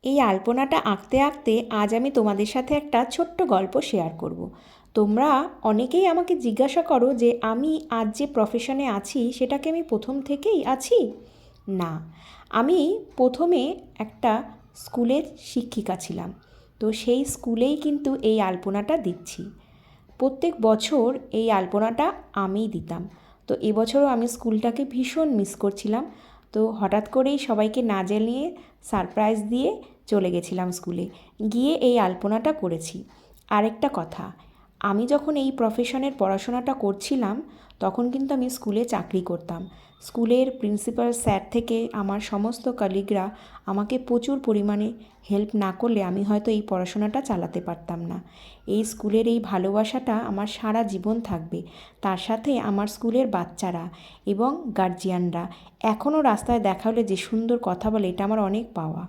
এই আলপনাটা আঁকতে আঁকতে আজ আমি তোমাদের সাথে একটা ছোট্ট গল্প শেয়ার করব। তোমরা অনেকেই আমাকে জিজ্ঞাসা করো যে আমি আজ যে প্রফেশনে আছি সেটাকে আমি প্রথম থেকেই আছি। না, আমি প্রথমে একটা স্কুলের শিক্ষিকা ছিলাম। তো সেই স্কুলেই কিন্তু এই আলপনাটা দিচ্ছি। প্রত্যেক বছর এই আলপনাটা আমিই দিতাম। তো এবছরও আমি স্কুলটাকে ভীষণ মিস করছিলাম। তো হঠাৎ করেই সবাইকে না জানিয়ে সারপ্রাইজ দিয়ে চলে গেছিলাম স্কুলে, গিয়ে এই আলপনাটা করেছি। আরেকটা কথা, আমি যখন এই প্রফেশনের পড়াশোনাটা করছিলাম তখন কিন্তু আমি স্কুলে চাকরি করতাম। স্কুলের প্রিন্সিপাল স্যার থেকে আমার সমস্ত কলিগরা আমাকে প্রচুর পরিমাণে হেল্প না করলে আমি হয়তো এই পড়াশোনাটা চালাতে পারতাম না। এই স্কুলের এই ভালোবাসাটা আমার সারা জীবন থাকবে। তার সাথে আমার স্কুলের বাচ্চারা এবং গার্জিয়ানরা এখনও রাস্তায় দেখা হলে যে সুন্দর কথা বলে, এটা আমার অনেক পাওয়া।